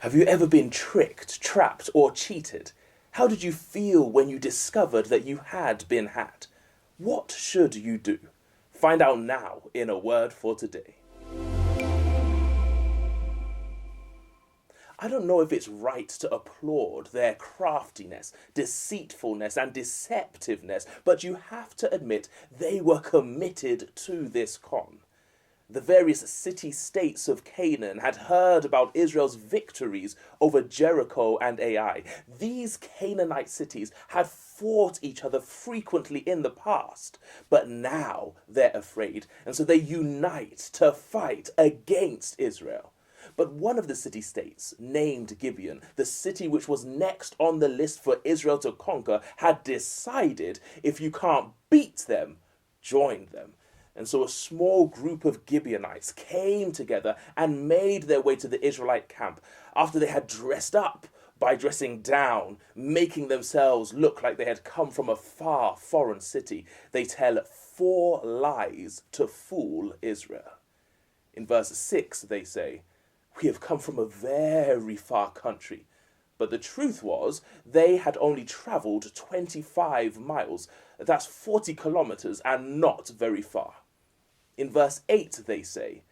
Have you ever been tricked, trapped, or cheated? How did you feel when you discovered that you had been had? What should you do? Find out now in A Word for Today. I don't know if it's right to applaud their craftiness, deceitfulness, and deceptiveness, but you have to admit they were committed to this con. The various city-states of Canaan had heard about Israel's victories over Jericho and Ai. These Canaanite cities had fought each other frequently in the past, but now they're afraid, and so they unite to fight against Israel. But one of the city-states, named Gibeon, the city which was next on the list for Israel to conquer, had decided if you can't beat them, join them. And so a small group of Gibeonites came together and made their way to the Israelite camp after they had dressed up by dressing down, making themselves look like they had come from a far foreign city. They tell 4 lies to fool Israel. In verse 6 they say, "We have come from a very far country." But the truth was, they had only travelled 25 miles. That's 40 kilometers and not very far. In verse 8 they say,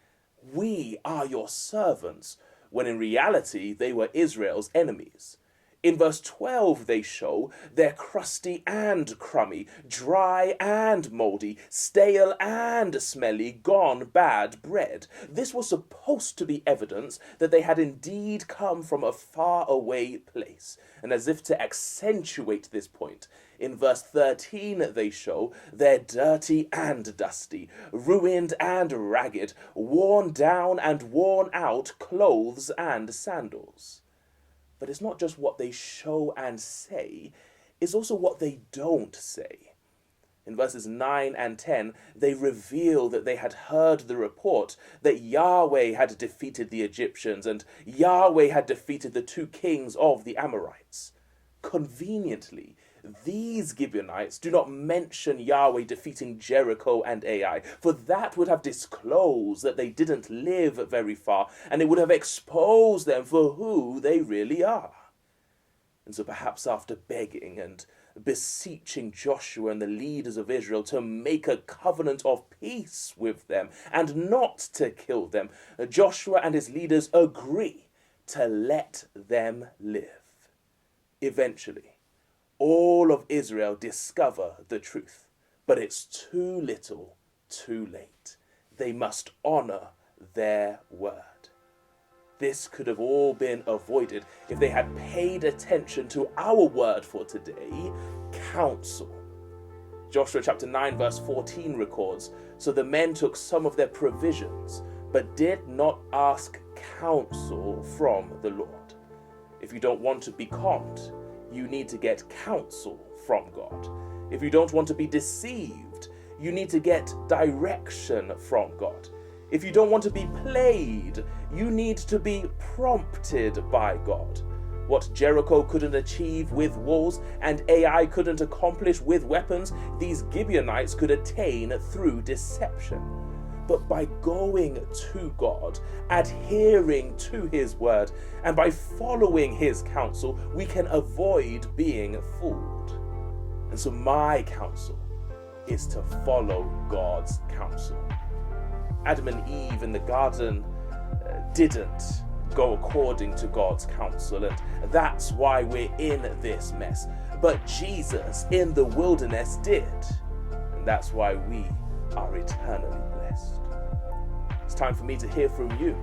"We are your servants," when in reality they were Israel's enemies. In verse 12 they show they're crusty and crummy, dry and mouldy, stale and smelly, gone bad bread. This was supposed to be evidence that they had indeed come from a far-away place. And as if to accentuate this point, in verse 13 they show they're dirty and dusty, ruined and ragged, worn down and worn out clothes and sandals. But it's not just what they show and say, it's also what they don't say. In verses 9 and 10, they reveal that they had heard the report that Yahweh had defeated the Egyptians and Yahweh had defeated the 2 kings of the Amorites. Conveniently, these Gibeonites do not mention Yahweh defeating Jericho and Ai, for that would have disclosed that they didn't live very far, and it would have exposed them for who they really are. And so perhaps after begging and beseeching Joshua and the leaders of Israel to make a covenant of peace with them and not to kill them, Joshua and his leaders agree to let them live. Eventually, all of Israel discover the truth, but it's too little, too late. They must honor their word. This could have all been avoided if they had paid attention to our word for today, counsel. Joshua chapter 9 verse 14 records, "So the men took some of their provisions, but did not ask counsel from the Lord." If you don't want to be conned, you need to get counsel from God. If you don't want to be deceived, you need to get direction from God. If you don't want to be played, you need to be prompted by God. What Jericho couldn't achieve with walls and Ai couldn't accomplish with weapons, these Gibeonites could attain through deception. But by going to God, adhering to his word, and by following his counsel, we can avoid being fooled. And so my counsel is to follow God's counsel. Adam and Eve in the garden didn't go according to God's counsel, and that's why we're in this mess. But Jesus in the wilderness did, and that's why we are eternally blessed. It's time for me to hear from you.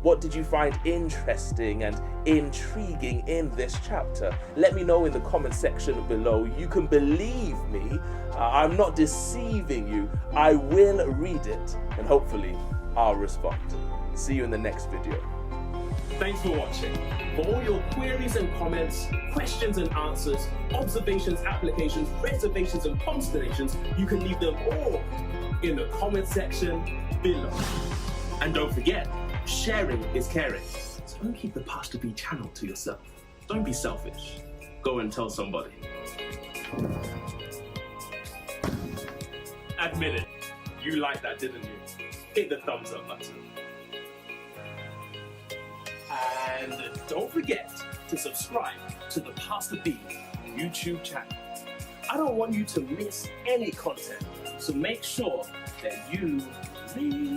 What did you find interesting and intriguing in this chapter? Let me know in the comment section below. You can believe me. I'm not deceiving you. I will read it, and hopefully I'll respond. See you in the next video. Thanks for watching. For all your queries and comments, questions and answers, observations, applications, reservations and constellations, you can leave them all in the comment section below. And don't forget, sharing is caring. So don't keep the Pastor B channel to yourself. Don't be selfish. Go and tell somebody. Admit it. You liked that, didn't you? Hit the thumbs up button. And don't forget to subscribe to the Pastor B YouTube channel. I don't want you to miss any content, so make sure that you read